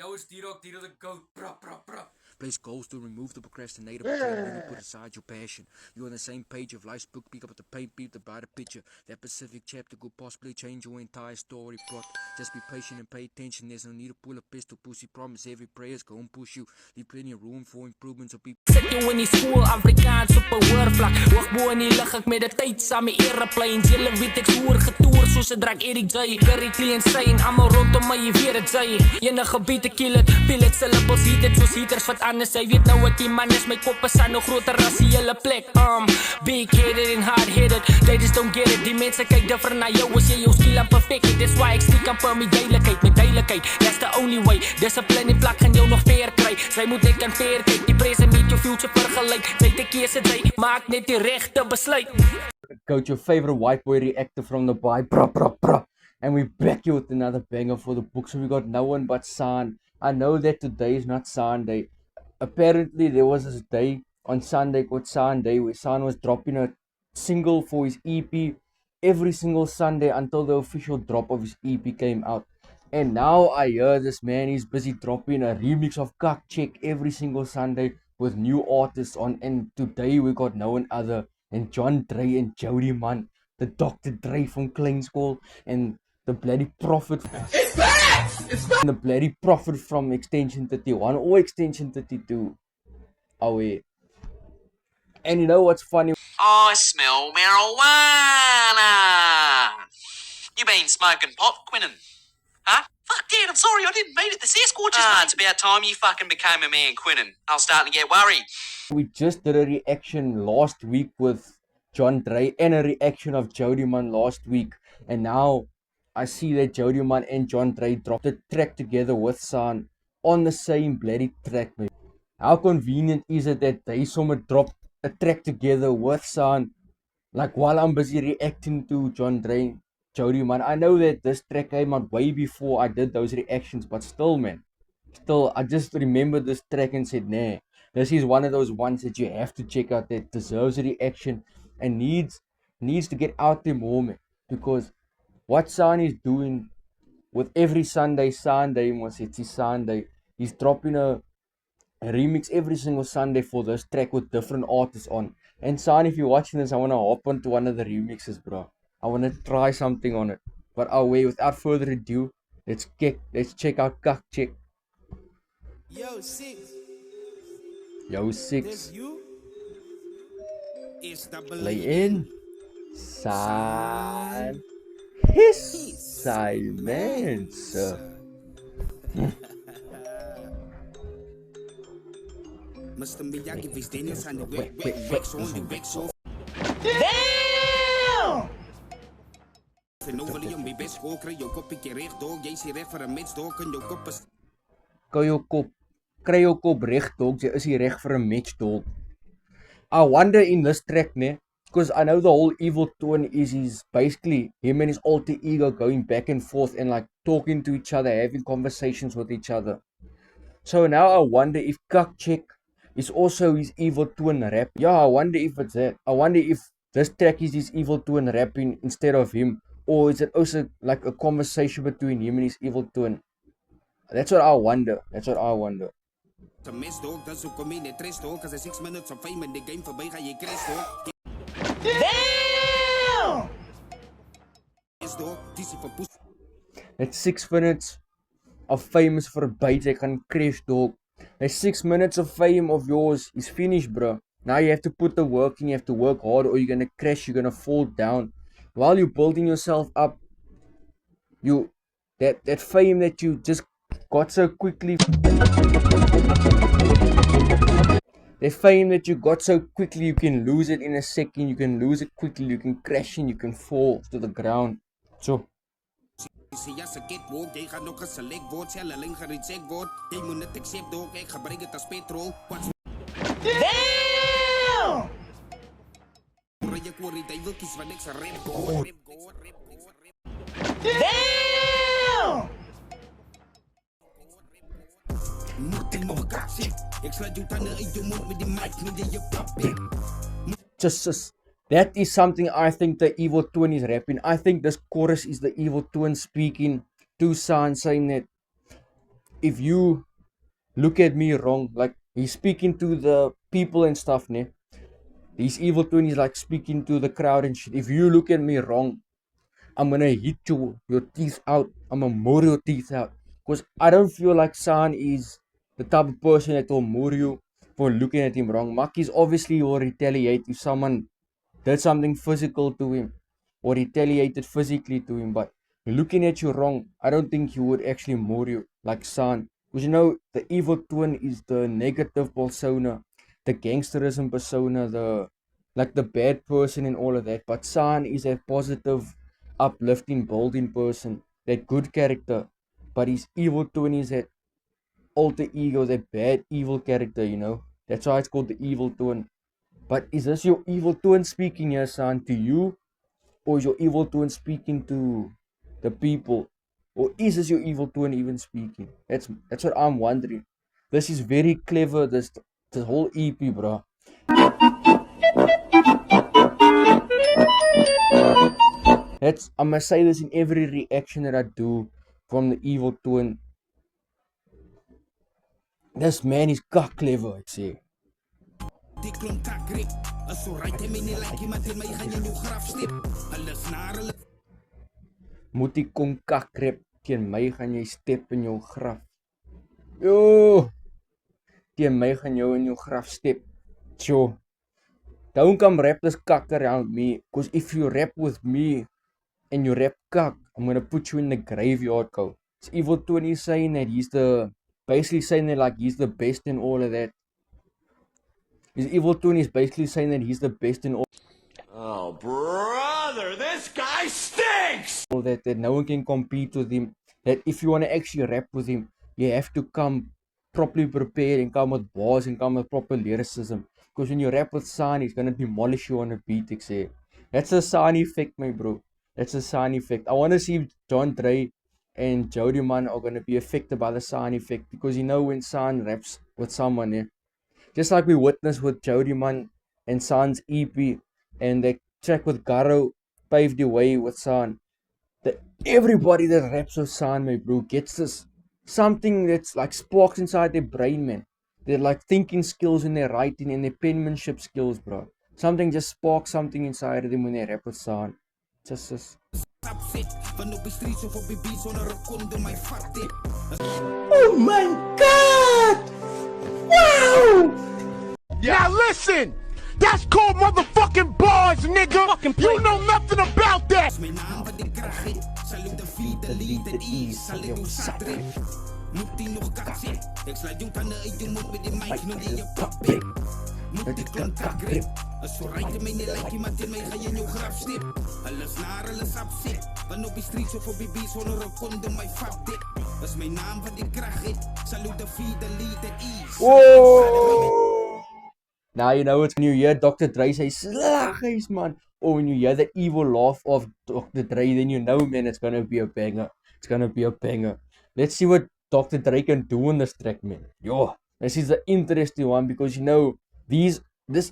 Yo, it's D-Dog the GOAT. Bruh. Place goals to remove the procrastinator, but you put aside your passion. You're on the same page of life's book, pick up the paint, beat the brighter picture. That specific chapter could possibly change your entire story plot. Just be patient and pay attention. There's no need to pull a pistol, pussy. Promise every prayer's gonna push you. Leave plenty of room for improvements of people. Sit jou in die skool Afrikaans op 'n hoërvlak. Hoogbo in die lug ek meditate saam met aeroplanes. Julle weet ek hoor getoer soos 'n drag Eric J. Curry clean sein, almal rondom my jy weet dit jy. Enige beat ek kill it, feel it syllables heat it soos heaters wat anders. Jy weet nou wat die man is, my kop is aan nog groter as die hele plek. Big headed and hard headed, they just don't get it. Die mense kyk different na jou as jy jou skill aan perfect it. That's why ek stiek aan per my duidelikheid, met duidelikheid. That's the only way. Discipline en plak gaan jou nog ver kry. Sy moet net kan ver kyk, die present met jou future vergelyk. Sy te keuse jy maak net die regte besluit. Coach, your favorite white boy reactor from the Bai, bruh. And we back you with another banger for the book. So we got no one but San. I know that today is not Sunday. Apparently there was this day on Sunday called Sunday where San was dropping a single for his EP every single Sunday until the official drop of his EP came out. And now I hear this man is busy dropping a remix of Kak Check every single Sunday with new artists on. And today we got no one other than John Dre and Jody Man, the Dr. Dre from Klein School and the bloody prophet. It's back! The bloody prophet from Extension 31 or Extension 32. Away. And you know what's funny? I smell marijuana. You been smoking pot, Quinnen? Huh? Fuck, Dad, I'm sorry, I didn't mean it. The Sasquatch is it's about time you fucking became a man, Quinnen. I was starting to get worried. We just did a reaction last week with John Dre and a reaction of Jody Man last week. And now I see that Jody Man and John Dre dropped a track together with San on the same bloody track, man. How convenient is it that they someone dropped a track together with San, like while I'm busy reacting to John Dre, Jody Man. I know that this track came out way before I did those reactions, but still, man. Still, I just remembered this track and said, nah, this is one of those ones that you have to check out that deserves a reaction and needs to get out there more, man. Because what San is doing with every Sunday, he's dropping a remix every single Sunday for this track with different artists on. And San, if you're watching this, I want to hop onto one of the remixes, bro. I want to try something on it. But without further ado, let's check out Kak Check. Yo, Six. This You? It's double lay in. San. His silence. Mr. Miyagi is Daniels and the wet on the wet so. Damn! En nou wil jy my best go kry jou koppie reg dog, jy sê reg vir 'n mens dog en jou kop is Kry jou kop reg, dog. Jy is hier reg vir 'n match, dog. I wonder in this track, ne, because I know the whole Evil Twin is basically him and his alter ego going back and forth and like talking to each other, having conversations with each other. So now I wonder if Kak Check is also his Evil Twin rap. Yeah, I wonder if it's that. I wonder if this track is his Evil Twin rapping instead of him, or is it also like a conversation between him and his Evil Twin? That's what I wonder. a mess dog, dan zoek kom in net 3 dog, as 6 minutes of fame in the game verby gaan jy crash dog. Damn! Is dog, dis vir push. That 6 minutes of fame is verby, jy gaan crash, dog. That 6 minutes of fame of yours is finished, bro. Now you have to put the work in, you have to work hard, or you're gonna crash, you're gonna fall down. While you're building yourself up, that fame that you just got so quickly, you can lose it in a second, you can lose it quickly, you can crash and you can fall to the ground. So Sê jy se get walk, jy gaan nog geselek word, sê hulle lyn gereject word. Jy moet net accept dog, ek gebruik dit as petrol. Damn! Jy koor die duiweltjies wat ek se rap go. Damn! Moet in my kaksie. Ek sluit jou tande in jou mond met die mic, met jou papier. just that is something I think the Evil Twin is rapping. I think this chorus is the Evil Twin speaking to San, saying that if you look at me wrong, like he's speaking to the people and stuff, ne? These evil twin is like speaking to the crowd and shit. If you look at me wrong, I'm gonna hit your teeth out. I'm gonna moor your teeth out. Because I don't feel like San is the type of person that will moor you for looking at him wrong. Maki's obviously will retaliate if someone did something physical to him or retaliated physically to him. But looking at you wrong, I don't think he would actually moor you like San. Because you know, the evil twin is the negative persona, the gangsterism persona, the bad person and all of that. But San is a positive, uplifting, bolding person, that good character. But his evil twin is that alter ego, that bad evil character, you know. That's why it's called the evil twin. But is this your evil twin speaking here, San, to you? Or is your evil twin speaking to the people? Or is this your evil twin even speaking? That's what I'm wondering. This is very clever, this whole EP, bro. I must say this in every reaction that I do from the evil twin. This man is kak clever, ek sê. Die klomp kakrik, as so right my nie like iemand in my gaan in jou graf stip. Alles naar hulle. Moet die kom kakrep teen my gaan jy step in jou graf. Yo! Teen my gaan jou in jou graf step. Tjo. Don't come rap this kak around me, cause if you rap with me and you rap kak, I'm gonna put you in the graveyard, cow. It's evil twin saying that basically saying that like he's the best in all of that. His evil twin is basically saying that he's the best in all. Oh, brother, this guy stinks! That no one can compete with him. That if you want to actually rap with him, you have to come properly prepared and come with bars and come with proper lyricism. Because when you rap with San, he's gonna demolish you on a beat, ek sê. That's a San effect, my bro. That's a San effect. I want to see if John Dre and Jody Man are gonna be affected by the San effect. Because you know when San raps with someone, yeah. Just like we witnessed with Jody Man and San's EP, and the track with Garo paved the way with San. Everybody that raps with San, my bro, gets this something that's like sparks inside their brain, man. They're like thinking skills in their writing and their penmanship skills, bro. Something just sparks something inside of them when they rap with San. Just Oh my God! Wow! Now listen! That's called motherfucking bars, nigga! You know nothing about that! Whoa! Now you know it's when you hear Dr. Dre say "Slaggies, man," or when you hear the evil laugh of Dr. Dre, then you know, man, it's gonna be a banger. It's gonna be a banger. Let's see what Dr. Dre can do on this track, man. Yo, this is the interesting one because you know this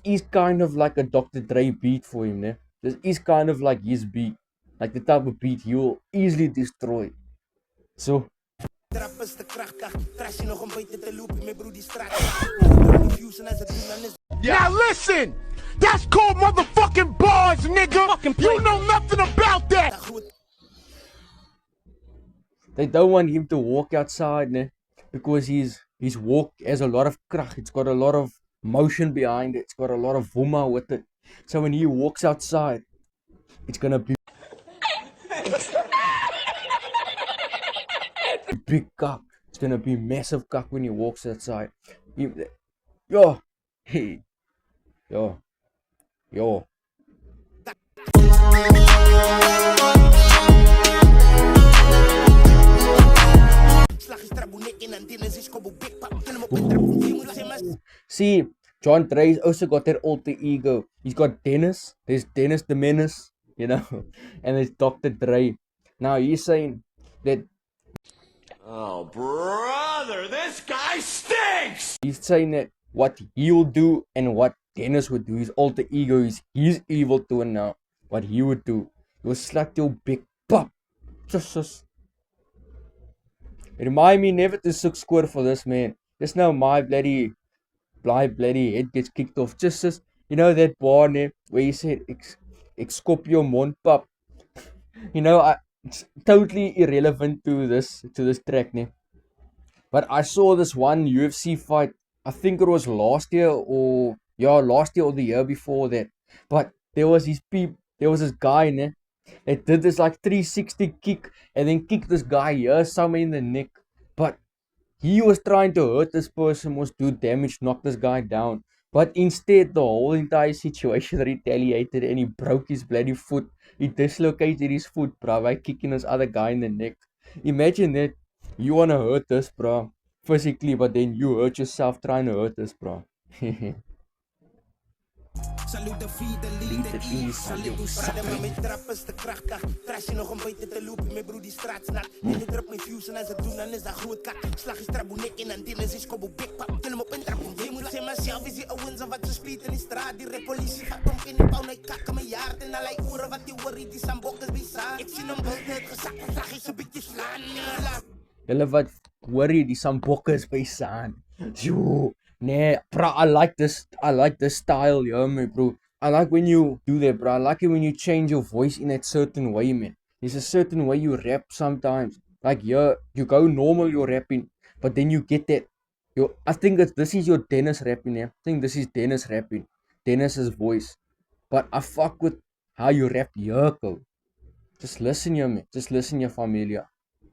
is kind of like a Dr. Dre beat for him, ne? This is kind of like his beat, like the type of beat he will easily destroy. So. Now listen! That's called motherfucking bars, nigga! You know nothing about that! They don't want him to walk outside, ne? Because his walk has a lot of krach. It's got a lot of motion behind it. It's got a lot of vuma with it. So when he walks outside, it's gonna be big cock. It's gonna be massive cock when he walks outside. Yo, hey, yo. See, John Dre's also got that alter ego. He's got Dennis. There's Dennis the Menace, you know, and there's Dr. Dre. Now he's saying that. Oh, brother, this guy stinks! He's saying that what he'll do and what Dennis would do, his alter ego is his evil twin now. What he would do, he'll slap your big pop. Just. Remind me never to sook score for this, man. Just now my bloody head gets kicked off. Just as, you know that bar, ne, where you said, Excopio Monpap. You know, it's totally irrelevant to this track, ne. But I saw this one UFC fight, I think it was last year or the year before that. But there was this guy, ne, that did this like 360 kick and then kicked this guy here somewhere in the neck. But he was trying to hurt this person, was do damage, knock this guy down. But instead, the whole entire situation retaliated and he broke his bloody foot. He dislocated his foot, bro, by kicking this other guy in the neck. Imagine that. You want to hurt this, bro, physically, but then you hurt yourself trying to hurt this, bro. Salute de vier, de lead, de E. Salute hoe straat. Maar mijn trap is te krachtig. Trash je nog een beetje te lopen. Mijn broer die straat snapt. En je drupt mijn views en als het doen, dan is dat groot kak. Slag is traboenek en dan deel is kobo big pap. Til hem op een trap. Je moet zijn mezelf is die owens en wat ze spliet in die straat. Die rap politie gaat om in die bouw. Nee, kakken mijn jaard en allerlei oren wat die worry. Die sambok is bizar. Ik zie hem buiten het gezakt. Dan zag je zo'n beetje slaan. Hulle wat worry, die sambokke is by saan. Yo, nee, bro, I like this style, yo, my bro. I like when you do that, bro. I like it when you change your voice in that certain way, man. There's a certain way you rap sometimes. Like, yeah, you go normal, you're rapping, but then you get that. I think this is your Dennis rapping, yeah. I think this is Dennis rapping. Dennis's voice. But I fuck with how you rap, Yurko. Just listen, yo, man. Just listen, your familia.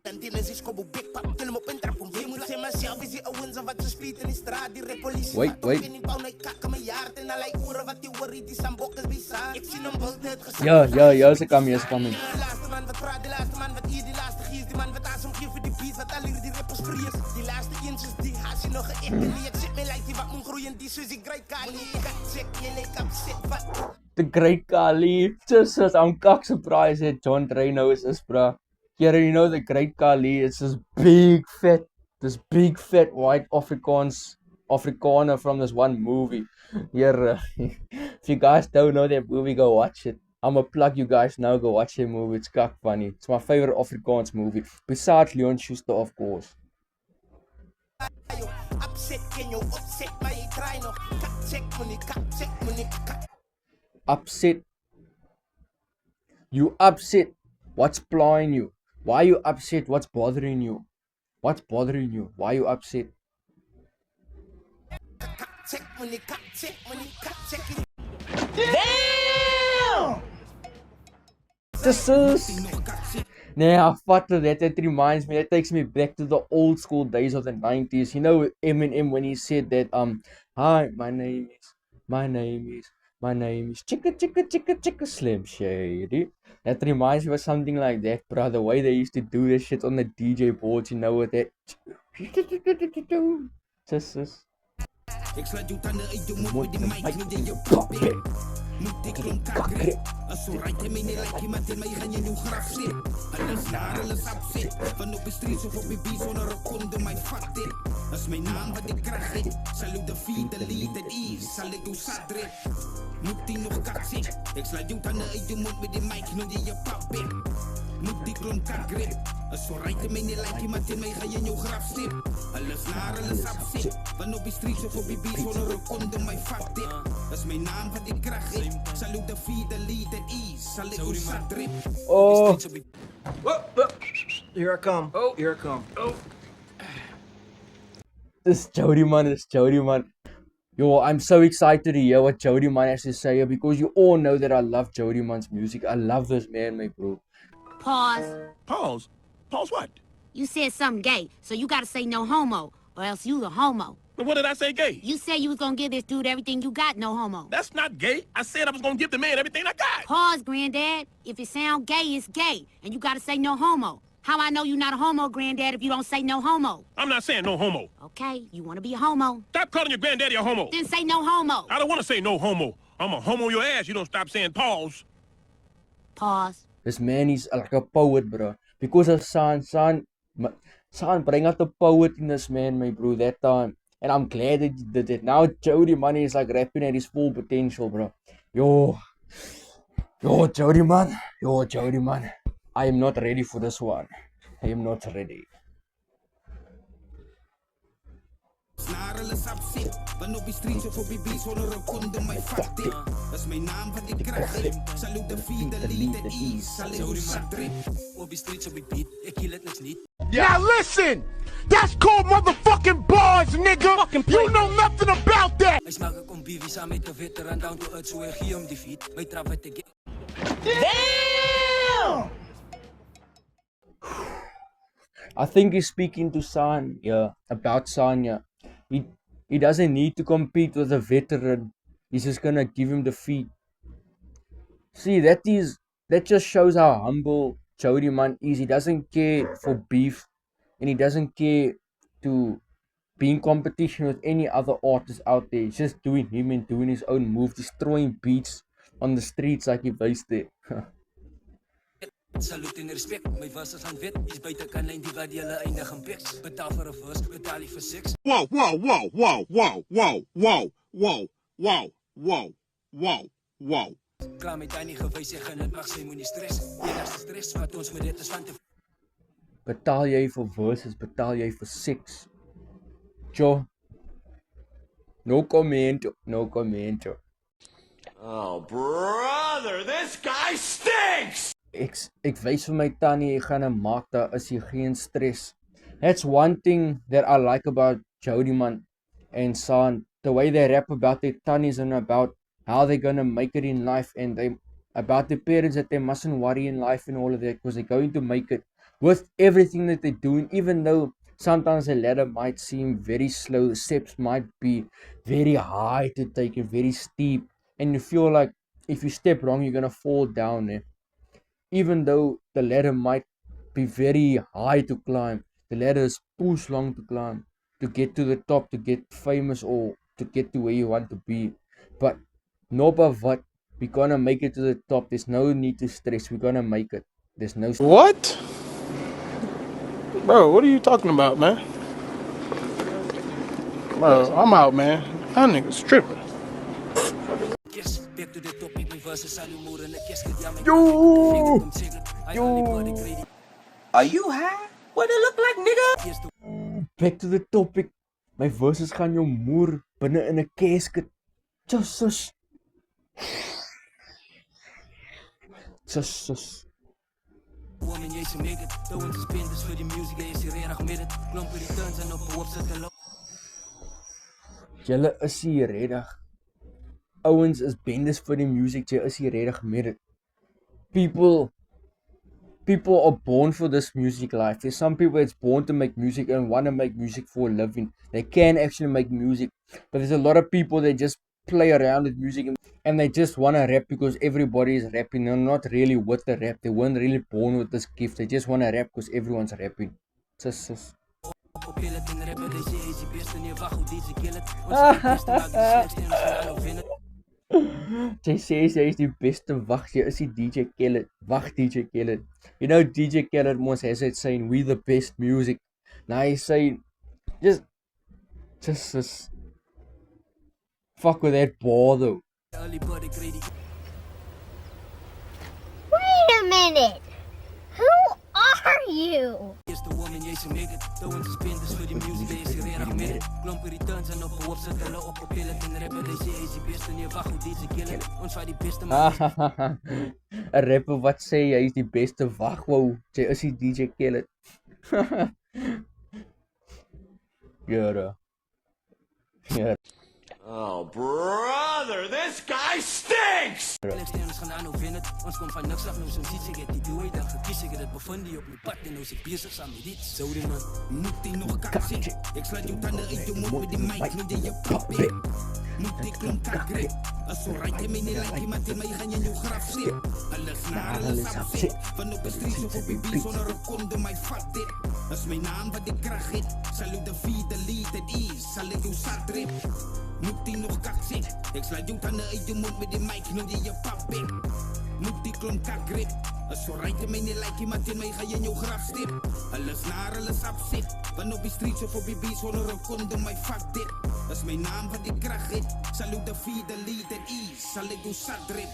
Dan Dennis is kobo big pap. Til hem op een trap. Je moet zijn mezelf is die owens en wat ze spliet in die straat. Die rap politie Wait. gaat om in die bouw. Nee, kakken mijn jaard en allerlei oren wat die worry. Die sambok is bizar. Ik zie hem buiten het gezakt. Ja, ze kan mee. De laatste man wat praat, de laatste man wat hier, die laatste gies. Die man wat aan zo'n geef voor die beat, wat al hier die rappers free is. Die laatste inches, die haast je nog geëcht. En die ik zit me lijkt die wat moet groeien. Die zus, ik rijd kali. Kat check, je leek op zit wat. The Great Khali. Just as I'm cock surprised that John Dre knows this, bro. You already know the Great Khali. It's this big fat white Afrikaner from this one movie. Here, if you guys don't know that movie, go watch it. I'ma plug you guys now. Go watch that movie. It's cock funny. It's my favorite Afrikaans movie. Besides Leon Schuster, of course. Upset. You upset. What's plying you? Why you upset? What's bothering you? What's bothering you? Why you upset? Damn! This is... Nah, fuck that. That reminds me. That takes me back to the old school days of the 90s. You know Eminem when he said that, hi, my name is Chicka Slim Shady. That reminds me of something like that, bro. The way they used to do this shit on the DJ boards, you know, with that. Just. Ik sluit jouw tanden uit je mond met die mic niet in je pop. Moet ik klomp kakre. Als zo rijdt hem in je lijkt iemand in mij gaan je nieuw graf zit. Alles naar, alles opzit. Van op de streets of op je bies zonder een konde mij fuck dit. Dat is mijn naam wat ik krijg hit. Salute de feed, de lead, de ease. Zal ik doe sadrit. Moet die nog kak zit. Ik sluit jouw tanden uit je mond met die mic niet in je pop. Moet die klomp kakre. Als zo rijdt hem in je lijkt iemand in mij gaan je nieuw graf zit. Alles naar, alles opzit. Van op de streets of op je bies zonder een konde mij fuck dit. Dat is mijn naam wat ik krijg hit. Salute the feed, the lead, the ease. Zal ik hoe zat drip. Oh. Here I come. Oh. Here I come. Oh. This Jody man. Yo, I'm so excited to hear what Jody man has to say here because you all know that I love Jody man's music. I love this man, my bro. Pause. Pause? Pause what? You said something gay, so you gotta say no homo, or else you the homo. What did I say gay? You said you was gonna give this dude everything you got, no homo. That's not gay. I said I was gonna give the man everything I got. Pause, granddad. If it sound gay, it's gay, and you gotta say no homo. How I know you not a homo, granddad, if you don't say no homo? I'm not saying no homo. Okay, you wanna be a homo? Stop calling your granddaddy a homo. Then say no homo. I don't want to say no homo. I'm a homo your ass. You don't stop saying pause. Pause. This man is like a poet, bro. Because of San bring out the poet in this man, my bro, that time. And I'm glad that you did it. Now Jody Money is like rapping at his full potential, bro. Yo, Jody man. I am not ready for this one. I am not ready. Naar hulle sap sit, want op die streets of op die beats onder 'n konde my vat dit. Dis my naam wat die krag gee. Salute the feed, the lead, the ease. Sal ek jou sat drip. Op die streets op die beat, ek kill dit niks niet. Now listen! That's called motherfucking bars, nigga! You know nothing about that! Hy smaak ek om BV saam met 'n veteran down to earth, so ek gee hom die feed. My trap wat ek I think he's speaking to Sanya about Sanya. He doesn't need to compete with a veteran. He's just gonna give him the feed. See, that just shows how humble Jody Man is. He doesn't care for beef, and he doesn't care to be in competition with any other artist out there. He's just doing him and doing his own move, destroying beats on the streets like he based there. Salute en respect, my verses aan wet. Is buite kan lyn die wat die hulle eindig in pics. Betaal vir 'n verse, betaal jy vir 6. Whoa, whoa, whoa, whoa, whoa, whoa, whoa, whoa, whoa, whoa, whoa, whoa. Klaar met hy nie gewys jy gaan dit mag sy moenie stres. Enigste stres wat ons met dit is van te Betaal jy vir verses, betaal jy vir seks. Jo. No comment, no comment. Oh, brother, this guy stinks! Ek wys vir my tannie, jy gaan 'n maak, daar is jy geen stres. That's one thing that I like about Jody Man and San. The way they rap about their tannies and about how they're gonna make it in life, and they about their parents that they mustn't worry in life and all of that, because they're going to make it with everything that they're doing, even though sometimes the ladder might seem very slow, the steps might be very high to take and very steep, and you feel like if you step wrong, you're gonna fall down there. Even though the ladder might be very high to climb, the ladder is push long to climb, to get to the top, to get famous or to get to where you want to be. But no matter what, we're gonna make it to the top. There's no need to stress. We're gonna make it. There's no What? Bro, what are you talking about, man? Bro, I'm out, man. That nigga's tripping. back to the topic, my verses aan die moer en ek kies dit ja my. Yo. Are you high? What it look like, nigga? Back to the topic. My verses gaan jou moer binne in 'n casket. Jesus. Jesus. Woman, jy se make it. Toe ons spend is vir die music, jy is hier reg met dit. Klomp vir die turns en op hoop sit en loop. Julle is hier redig. Ouens is bendes vir die music, jy is hier redig met dit. People are born for this music life. There's some people that's born to make music and want to make music for a living. They can actually make music. But there's a lot of people that just play around with music and they just want to rap because everybody is rapping. They're not really with the rap. They weren't really born with this gift. They just want to rap because everyone's rapping. Sis. Jy sê jy is die beste wag, jy is die DJ Khaled. Wag DJ Khaled. You know DJ Khaled mos has it saying we the best music. Now he's saying just fuck with that ball though. Wait a minute. Who are you? A rapper wat sê hy is die beste wag, wow. Jy is die DJ Khaled. Yeah. Oh, brother, this guy stinks! Ons kom van niks af nou soms iets ek het nie doe dan verkies ek dit bevind die op my pad en nou is ek besig saam met iets sou die man moet jy nog kak sê ek sluit jou tande uit jou mond met die mic nou jy pop moet ek klomp kak grip as so right jy my nie like iemand in my gaan jy jou graf sê alles naar alles afsê van op die streets of op die beat sonder 'n konde my vat dit as my naam wat ek krag het sal jy die feed the lead and ease sal ek jou sat drip moet jy nog kak sê ek sluit jou tande uit jou mond met die mic nou jy pop moet die klomp kak grip as so right jy my nie like iemand in my gaan jy jou graf step alles naar alles afsit van op die streets of op die beat sonder 'n konde my vat dit as my naam wat ek krag het sal jy die feed the lead and ease sal ek jou sat drip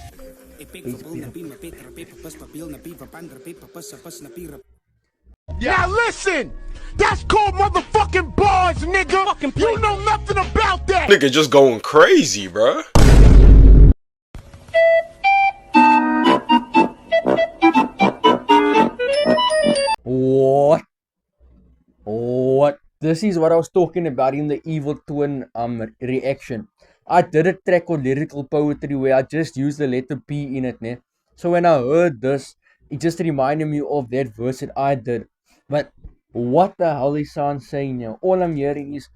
ek pik vir bol na pima petra pepa pas papiel na pipa pandra pepa pas na pira Now listen! That's called motherfucking bars, nigga! You know nothing about that! Nigga just going crazy, bruh. What? What? This is what I was talking about in the Evil Twin reaction. I did a track on lyrical poetry where I just used the letter P in it, ne? So when I heard this, it just reminded me of that verse that I did. But what the hell is San saying now? All I'm hearing is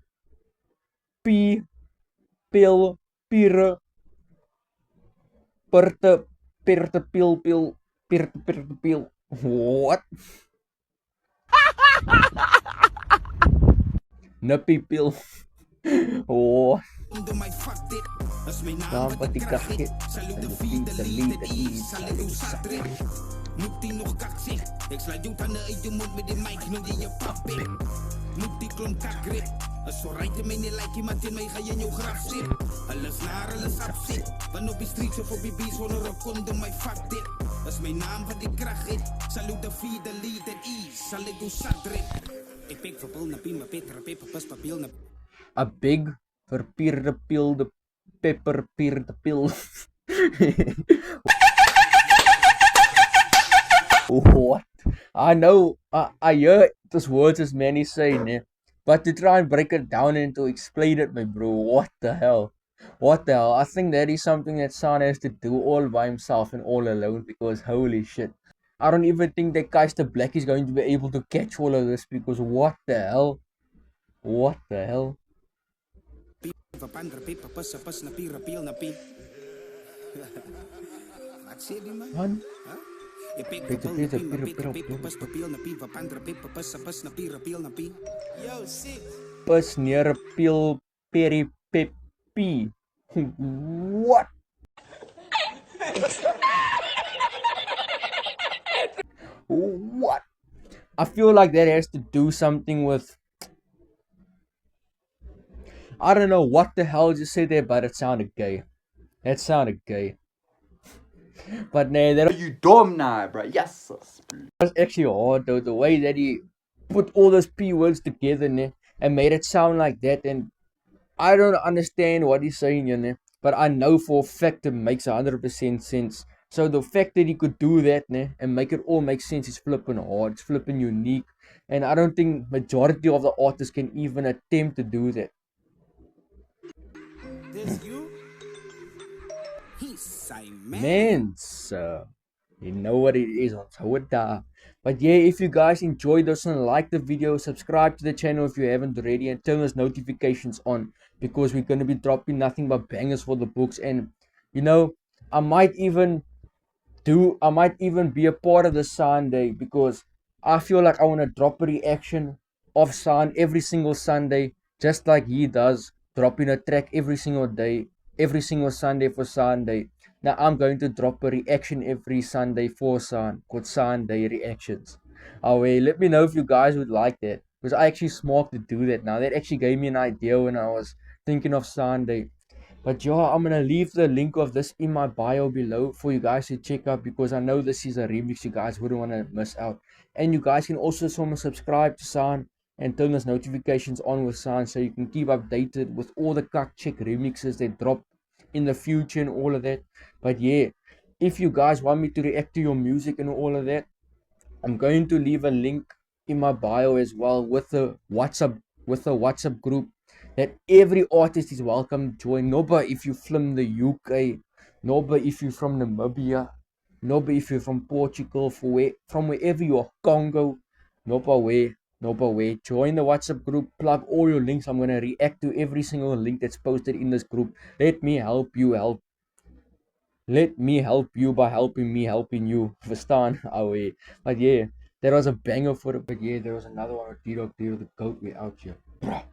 P, pil, pire, pirte, pirte, pil, pil, pirte, pirte, pil. What? Nippy pil. Oh. Dapat ikakit. Moet die nog kak zich? Ik sluit jou tanden uit je mond met de mic, noem je je papi. Moet die klomp kakrit. Als zo rijdt mij niet lijkt iemand in mij, ga je in jouw graf zitten. Alles naar, alles afzit. Want op die streets of op die beats worden er konden, my fuck dit. Dat is mijn naam wat ik kracht hit. Salut de vier, de lead en ease. Zal ik doe zat drip. Ik pik voor pil, na pie, maar peter, peper, pas papiel, na... A big verpierde pil, de pepper, pierde pil. What? I know, I hear those words as many say, ne? But to try and break it down and to explain it, my bro, what the hell? What the hell? I think that is something that San has to do all by himself and all alone, because holy shit. I don't even think that Keister Black is going to be able to catch all of this, because what the hell? What the hell? Man? Pas neer pil peri pepi. What? What? I feel like that has to do something with, I don't know what the hell just said there, but it sounded gay. That sounded gay. But nah, that you dumb now, bro. Yes, was actually hard though. The way that he put all those P words together, né, and made it sound like that. And I don't understand what he's saying, you know, but I know for a fact it makes 100% sense. So the fact that he could do that, né, and make it all make sense is flipping hard. It's flipping unique. And I don't think majority of the artists can even attempt to do that. This you? Man, so you know what it is on Twitter. But yeah, if you guys enjoyed this and like the video, subscribe to the channel if you haven't already, and turn those notifications on, because we're going to be dropping nothing but bangers for the books. And you know, I might even be a part of the Sunday, because I feel like I want to drop a reaction of San every single Sunday, just like he does, dropping a track every single day, every single Sunday for Sunday. Now I'm going to drop a reaction every Sunday for San, called Sunday Reactions. Oh wait, let me know if you guys would like that, because I actually smart to do that now. That actually gave me an idea when I was thinking of Sunday. But yeah, I'm gonna leave the link of this in my bio below for you guys to check out, because I know this is a remix you guys wouldn't want to miss out. And you guys can also subscribe to San and turn those notifications on with San, so you can keep updated with all the Cuck Chick remixes that drop in the future and all of that. But yeah, if you guys want me to react to your music and all of that, I'm going to leave a link in my bio as well with the WhatsApp group that every artist is welcome to join. Nobody if you're from the UK, nobody if you're from Namibia, nobody if you're from Portugal, from wherever you are, Congo, nobody. Join the WhatsApp group, plug all your links. I'm gonna react to every single link that's posted in this group. Let me help you by helping me helping you. Verstaan? Away. But yeah, that was a banger for it. But yeah, there was another one with D-Dog, the goat. We out here. Bruh.